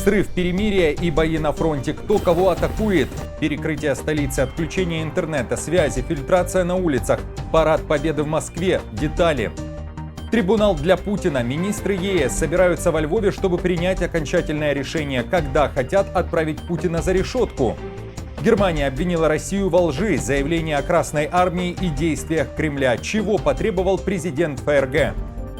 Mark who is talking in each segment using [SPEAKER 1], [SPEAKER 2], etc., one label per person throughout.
[SPEAKER 1] Срыв перемирия и бои на фронте. Кто кого атакует? Перекрытие столицы, отключение интернета, связи, фильтрация на улицах. Парад Победы в Москве. Детали. Трибунал для Путина. Министры ЕС собираются во Львове, чтобы принять окончательное решение, когда хотят отправить Путина за решетку. Германия обвинила Россию во лжи, заявление о Красной армии и действиях Кремля, чего потребовал президент ФРГ.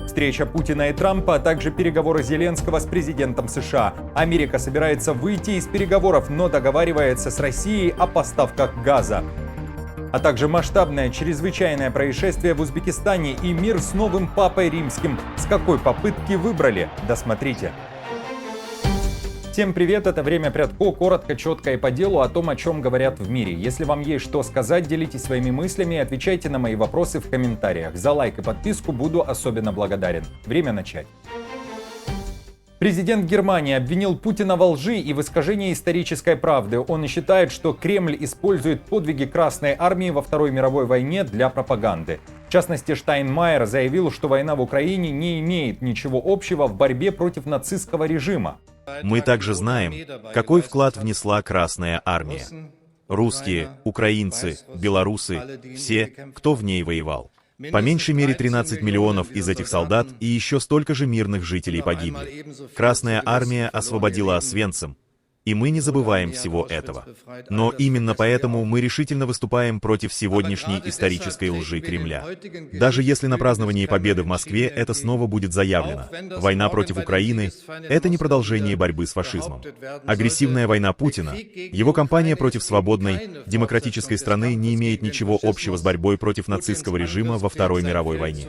[SPEAKER 1] Встреча Путина и Трампа, а также переговоры Зеленского с президентом США. Америка собирается выйти из переговоров, но договаривается с Россией о поставках газа. А также масштабное чрезвычайное происшествие в Узбекистане и мир с новым папой римским. С какой попытки выбрали? Досмотрите. Всем привет, это «Время Прядко», коротко, четко и по делу о том, о чем говорят в мире. Если вам есть что сказать, делитесь своими мыслями и отвечайте на мои вопросы в комментариях. За лайк и подписку буду особенно благодарен. Время начать. Президент Германии обвинил Путина во лжи и в искажении исторической правды. Он считает, что Кремль использует подвиги Красной армии во Второй мировой войне для пропаганды. В частности, Штайнмайер заявил, что война в Украине не имеет ничего общего в борьбе против нацистского режима.
[SPEAKER 2] Мы также знаем, какой вклад внесла Красная армия. Русские, украинцы, белорусы, все, кто в ней воевал. По меньшей мере 13 миллионов из этих солдат и еще столько же мирных жителей погибли. Красная армия освободила Освенцим, и мы не забываем всего этого. Но именно поэтому мы решительно выступаем против сегодняшней исторической лжи Кремля. Даже если на праздновании Победы в Москве это снова будет заявлено. Война против Украины — это не продолжение борьбы с фашизмом. Агрессивная война Путина, его кампания против свободной, демократической страны не имеет ничего общего с борьбой против нацистского режима во Второй мировой войне.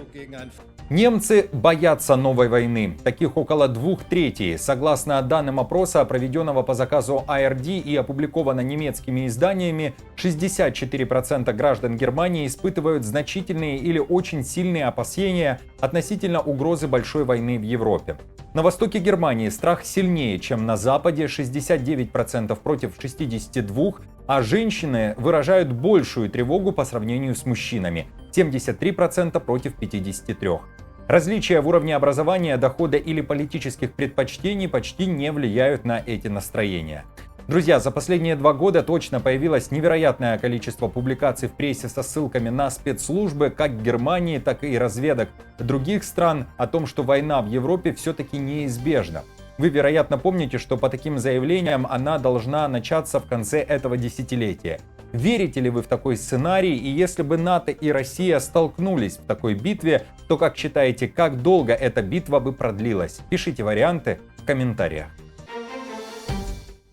[SPEAKER 1] Немцы боятся новой войны. Таких около 2/3. Согласно данным опроса, проведенного по заказу АРД и опубликовано немецкими изданиями, 64% граждан Германии испытывают значительные или очень сильные опасения относительно угрозы большой войны в Европе. На востоке Германии страх сильнее, чем на западе, 69% против 62%, а женщины выражают большую тревогу по сравнению с мужчинами, 73% против 53%. Различия в уровне образования, дохода или политических предпочтений почти не влияют на эти настроения. Друзья, за последние 2 года точно появилось невероятное количество публикаций в прессе со ссылками на спецслужбы как Германии, так и разведок других стран о том, что война в Европе все-таки неизбежна. Вы, вероятно, помните, что по таким заявлениям она должна начаться в конце этого десятилетия. Верите ли вы в такой сценарий, и если бы НАТО и Россия столкнулись в такой битве, то как считаете, как долго эта битва бы продлилась? Пишите варианты в комментариях.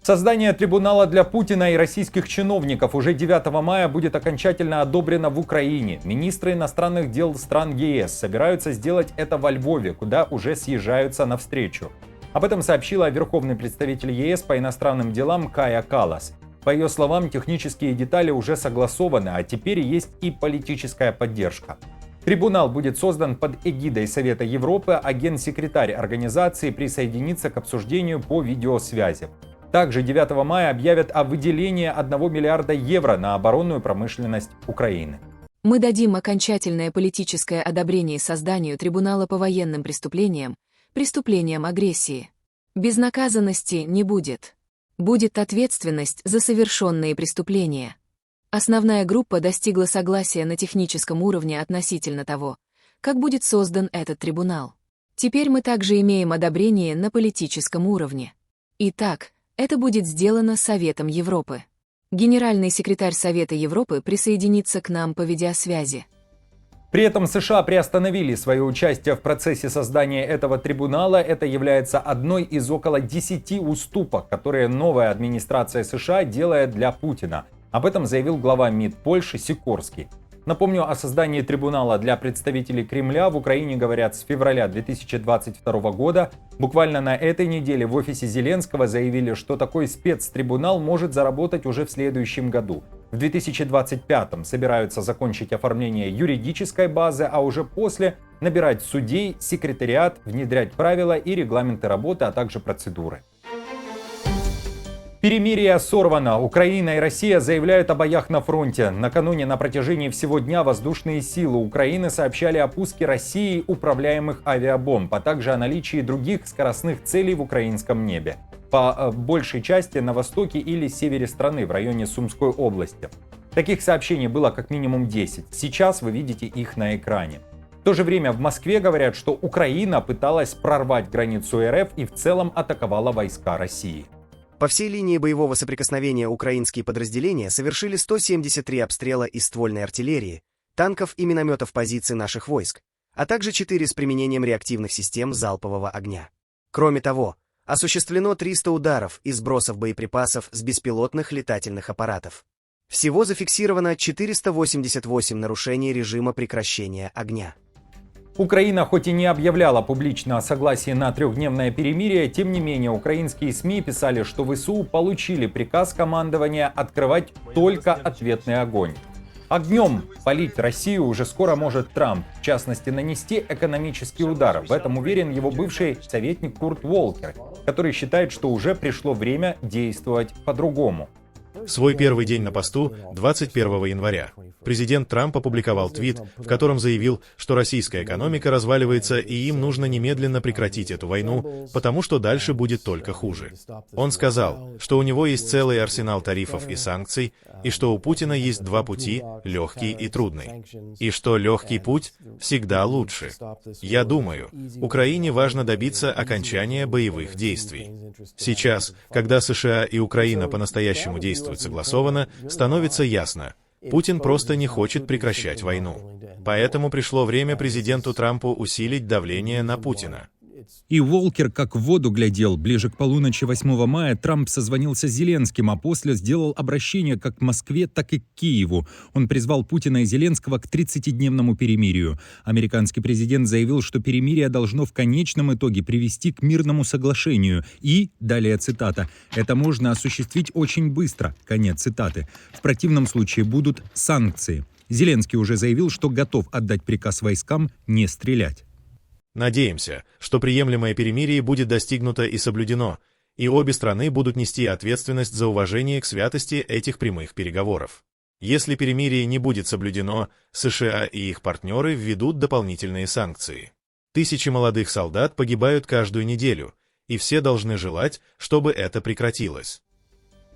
[SPEAKER 1] Создание трибунала для Путина и российских чиновников уже 9 мая будет окончательно одобрено в Украине. Министры иностранных дел стран ЕС собираются сделать это во Львове, куда уже съезжаются навстречу. Об этом сообщила верховный представитель ЕС по иностранным делам Кая Каллас. По ее словам, технические детали уже согласованы, а теперь есть и политическая поддержка. Трибунал будет создан под эгидой Совета Европы, а генсекретарь организации присоединится к обсуждению по видеосвязи. Также 9 мая объявят о выделении 1 миллиарда евро на оборонную промышленность Украины.
[SPEAKER 3] Мы дадим окончательное политическое одобрение созданию трибунала по военным преступлениям, преступлениям агрессии. Безнаказанности не будет. Будет ответственность за совершенные преступления. Основная группа достигла согласия на техническом уровне относительно того, как будет создан этот трибунал. Теперь мы также имеем одобрение на политическом уровне. Итак, это будет сделано Советом Европы. Генеральный секретарь Совета Европы присоединится к нам по видеосвязи.
[SPEAKER 1] При этом США приостановили свое участие в процессе создания этого трибунала. Это является одной из около 10 уступок, которые новая администрация США делает для Путина. Об этом заявил глава МИД Польши Сикорский. Напомню, о создании трибунала для представителей Кремля в Украине говорят с февраля 2022 года. Буквально на этой неделе в офисе Зеленского заявили, что такой спецтрибунал может заработать уже в следующем году. В 2025 собираются закончить оформление юридической базы, а уже после набирать судей, секретариат, внедрять правила и регламенты работы, а также процедуры. Перемирие сорвано. Украина и Россия заявляют о боях на фронте. Накануне на протяжении всего дня воздушные силы Украины сообщали о пуске Россией управляемых авиабомб, а также о наличии других скоростных целей в украинском небе. по большей части на востоке или севере страны, в районе Сумской области. Таких сообщений было как минимум 10. Сейчас вы видите их на экране. В то же время в Москве говорят, что Украина пыталась прорвать границу РФ и в целом атаковала войска России.
[SPEAKER 4] По всей линии боевого соприкосновения украинские подразделения совершили 173 обстрела из ствольной артиллерии, танков и минометов позиций наших войск, а также 4 с применением реактивных систем залпового огня. Кроме того, осуществлено 300 ударов и сбросов боеприпасов с беспилотных летательных аппаратов. Всего зафиксировано 488 нарушений режима прекращения огня.
[SPEAKER 1] Украина хоть и не объявляла публично о согласии на трехдневное перемирие, тем не менее украинские СМИ писали, что ВСУ получили приказ командования открывать только ответный огонь. Огнем палить Россию уже скоро может Трамп, в частности нанести экономический удар. В этом уверен его бывший советник Курт Волкер, который считает, что уже пришло время действовать по-другому.
[SPEAKER 2] В свой первый день на посту, 21 января, президент Трамп опубликовал твит, в котором заявил, что российская экономика разваливается и им нужно немедленно прекратить эту войну, потому что дальше будет только хуже. Он сказал, что у него есть целый арсенал тарифов и санкций, и что у Путина есть два пути, легкий и трудный. И что легкий путь всегда лучше. Я думаю, Украине важно добиться окончания боевых действий. Сейчас, когда США и Украина по-настоящему действуют согласованно, становится ясно, Путин просто не хочет прекращать войну. Поэтому пришло время президенту Трампу усилить давление на Путина.
[SPEAKER 5] И Волкер как в воду глядел. Ближе к полуночи 8 мая Трамп созвонился с Зеленским, а после сделал обращение как к Москве, так и к Киеву. Он призвал Путина и Зеленского к 30-дневному перемирию. Американский президент заявил, что перемирие должно в конечном итоге привести к мирному соглашению. И, далее цитата, «это можно осуществить очень быстро», конец цитаты. В противном случае будут санкции. Зеленский уже заявил, что готов отдать приказ войскам не стрелять.
[SPEAKER 2] Надеемся, что приемлемое перемирие будет достигнуто и соблюдено, и обе страны будут нести ответственность за уважение к святости этих прямых переговоров. Если перемирие не будет соблюдено, США и их партнеры введут дополнительные санкции. Тысячи молодых солдат погибают каждую неделю, и все должны желать, чтобы это прекратилось.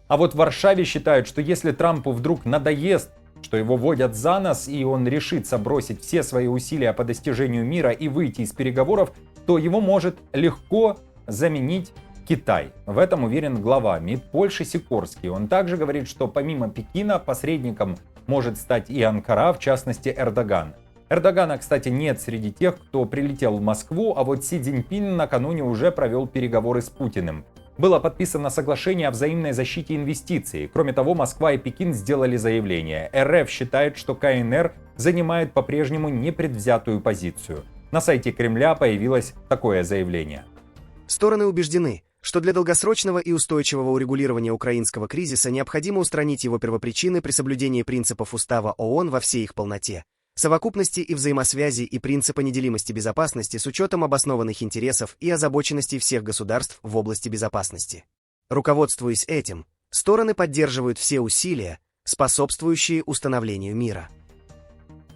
[SPEAKER 1] А вот в Варшаве считают, что если Трампу вдруг надоест, что его водят за нос, и он решится бросить все свои усилия по достижению мира и выйти из переговоров, то его может легко заменить Китай. В этом уверен глава МИД Польши Сикорский. Он также говорит, что помимо Пекина посредником может стать и Анкара, в частности Эрдоган. Эрдогана, кстати, нет среди тех, кто прилетел в Москву, а вот Си Цзиньпин накануне уже провел переговоры с Путиным. Было подписано соглашение о взаимной защите инвестиций. Кроме того, Москва и Пекин сделали заявление. РФ считает, что КНР занимает по-прежнему непредвзятую позицию. На сайте Кремля появилось такое заявление.
[SPEAKER 4] Стороны убеждены, что для долгосрочного и устойчивого урегулирования украинского кризиса необходимо устранить его первопричины при соблюдении принципов Устава ООН во всей их полноте, совокупности и взаимосвязи и принципа неделимости безопасности с учетом обоснованных интересов и озабоченностей всех государств в области безопасности. Руководствуясь этим, стороны поддерживают все усилия, способствующие установлению мира.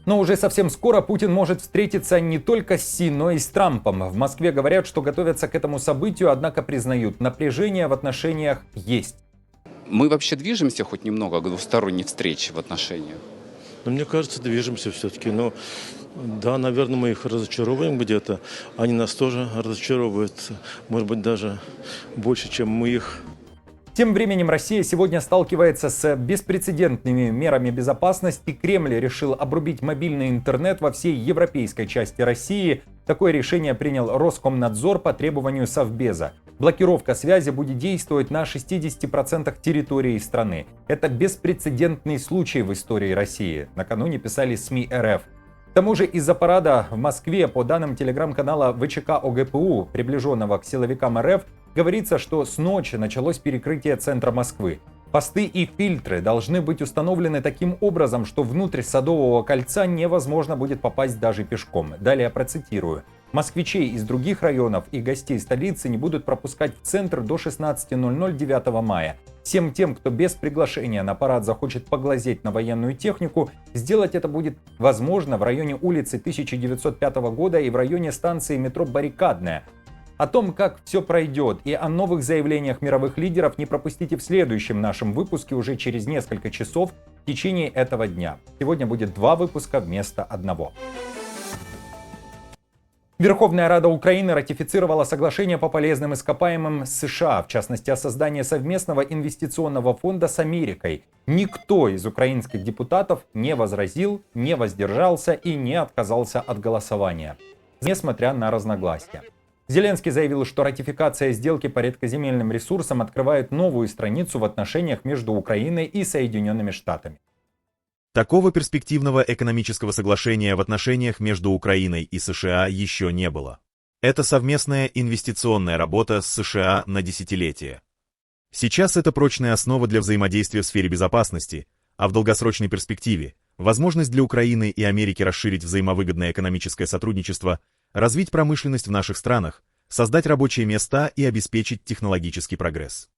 [SPEAKER 1] Но уже совсем скоро Путин может встретиться не только с Си, но и с Трампом. В Москве говорят, что готовятся к этому событию, однако признают, напряжение в отношениях есть.
[SPEAKER 6] Мы вообще движемся хоть немного к двусторонней встрече в отношениях?
[SPEAKER 7] Но мне кажется, движемся все-таки. Но да, наверное, мы их разочаровываем где-то. Они нас тоже разочаровывают, может быть, даже больше, чем мы их.
[SPEAKER 1] Тем временем Россия сегодня сталкивается с беспрецедентными мерами безопасности. Кремль решил обрубить мобильный интернет во всей европейской части России. Такое решение принял Роскомнадзор по требованию Совбеза. Блокировка связи будет действовать на 60% территории страны. Это беспрецедентный случай в истории России, накануне писали СМИ РФ. К тому же из-за парада в Москве, по данным телеграм-канала ВЧК ОГПУ, приближенного к силовикам РФ, говорится, что с ночи началось перекрытие центра Москвы. Посты и фильтры должны быть установлены таким образом, что внутрь Садового кольца невозможно будет попасть даже пешком. Далее процитирую. Москвичей из других районов и гостей столицы не будут пропускать в центр до 16:00 9 мая. Всем тем, кто без приглашения на парад захочет поглазеть на военную технику, сделать это будет возможно в районе улицы 1905 года и в районе станции метро Баррикадная. О том, как все пройдет, и о новых заявлениях мировых лидеров не пропустите в следующем нашем выпуске уже через несколько часов в течение этого дня. Сегодня будет 2 выпуска вместо 1. Верховная Рада Украины ратифицировала соглашение по полезным ископаемым с США, в частности о создании совместного инвестиционного фонда с Америкой. Никто из украинских депутатов не возразил, не воздержался и не отказался от голосования, несмотря на разногласия. Зеленский заявил, что ратификация сделки по редкоземельным ресурсам открывает новую страницу в отношениях между Украиной и Соединенными Штатами.
[SPEAKER 2] Такого перспективного экономического соглашения в отношениях между Украиной и США еще не было. Это совместная инвестиционная работа с США на десятилетия. Сейчас это прочная основа для взаимодействия в сфере безопасности, а в долгосрочной перспективе – возможность для Украины и Америки расширить взаимовыгодное экономическое сотрудничество, развить промышленность в наших странах, создать рабочие места и обеспечить технологический прогресс.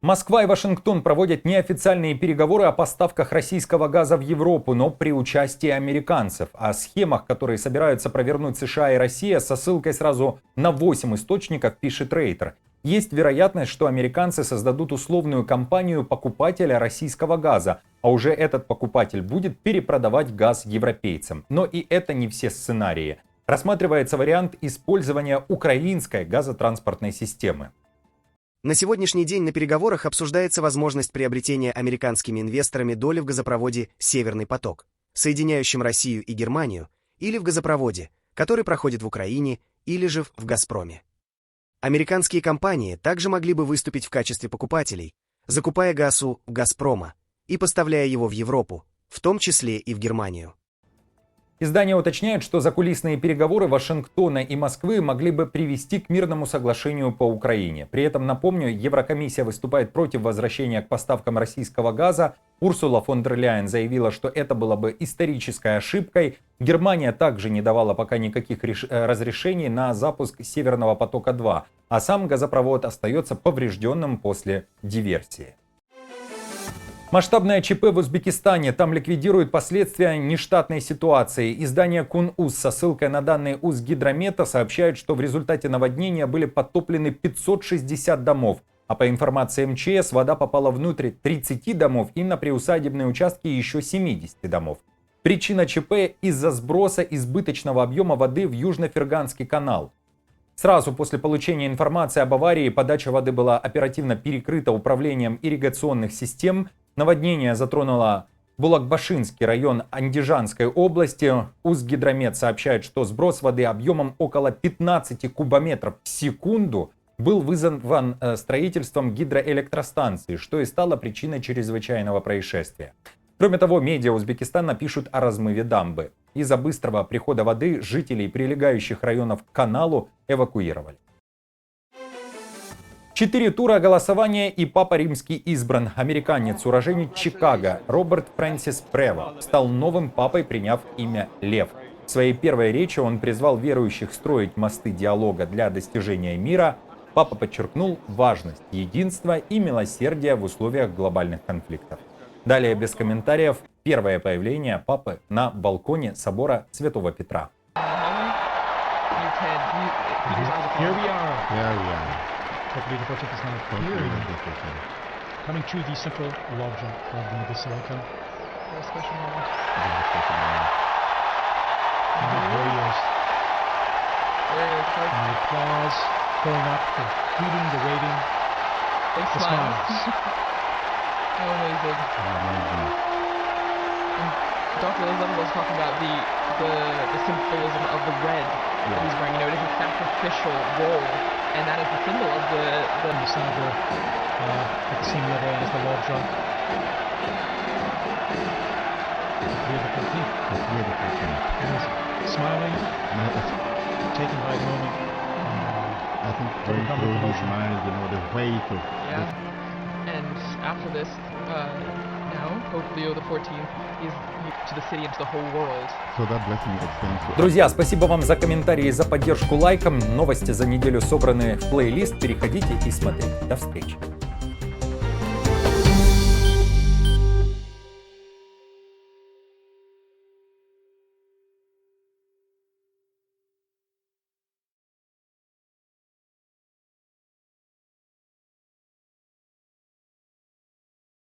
[SPEAKER 1] Москва и Вашингтон проводят неофициальные переговоры о поставках российского газа в Европу, но при участии американцев. О схемах, которые собираются провернуть США и Россия, со ссылкой сразу на 8 источников пишет Рейтер. Есть вероятность, что американцы создадут условную компанию покупателя российского газа, а уже этот покупатель будет перепродавать газ европейцам. Но и это не все сценарии. Рассматривается вариант использования украинской газотранспортной системы.
[SPEAKER 4] На сегодняшний день на переговорах обсуждается возможность приобретения американскими инвесторами доли в газопроводе «Северный поток», соединяющем Россию и Германию, или в газопроводе, который проходит в Украине, или же в «Газпроме». Американские компании также могли бы выступить в качестве покупателей, закупая газ у «Газпрома» и поставляя его в Европу, в том числе и в Германию.
[SPEAKER 1] Издание уточняет, что закулисные переговоры Вашингтона и Москвы могли бы привести к мирному соглашению по Украине. При этом, напомню, Еврокомиссия выступает против возвращения к поставкам российского газа. Урсула фон дер Ляйен заявила, что это было бы исторической ошибкой. Германия также не давала пока никаких разрешений на запуск Северного потока-2, а сам газопровод остается поврежденным после диверсии. Масштабное ЧП в Узбекистане. Там ликвидируют последствия нештатной ситуации. Издание Кун-Уз со ссылкой на данные Узгидромета сообщает, что в результате наводнения были подтоплены 560 домов. А по информации МЧС, вода попала внутрь 30 домов и на приусадебные участки еще 70 домов. Причина ЧП из-за сброса избыточного объема воды в Южно-Ферганский канал. Сразу после получения информации об аварии подача воды была оперативно перекрыта управлением ирригационных систем. Наводнение затронуло Булакбашинский район Андижанской области. Узгидромет сообщает, что сброс воды объемом около 15 кубометров в секунду был вызван строительством гидроэлектростанции, что и стало причиной чрезвычайного происшествия. Кроме того, медиа Узбекистана пишут о размыве дамбы. Из-за быстрого прихода воды жителей прилегающих районов к каналу эвакуировали. 4 тура голосования и Папа Римский избран. Американец, уроженец Чикаго Роберт Фрэнсис Прево стал новым папой, приняв имя Лев. В своей первой речи он призвал верующих строить мосты диалога для достижения мира. Папа подчеркнул важность единства и милосердия в условиях глобальных конфликтов. Далее без комментариев первое появление папы на балконе собора Святого Петра.
[SPEAKER 8] Coming through the central loggia of the basilica. And the warriors. And the applause going up, the hooting, the waiting, the smiles.
[SPEAKER 9] How amazing. And Dr. Elizabeth was talking about the symbolism of the red that he's wearing. You know, it is a sacrificial role, and that is the symbol of the
[SPEAKER 8] senator at the same level as the lodge. Beautiful thing. Beautiful thing. He's smiling, taken by the moment.
[SPEAKER 10] I think going through his mind, you know, the weight of...
[SPEAKER 9] Yeah. And after this, now, Pope Leo XIV is to the city and to the whole world.
[SPEAKER 10] So that blessing extends to...
[SPEAKER 1] Друзья, спасибо вам за комментарии и за поддержку лайком. Новости за неделю собраны в плейлист. Переходите и смотрите. До встречи.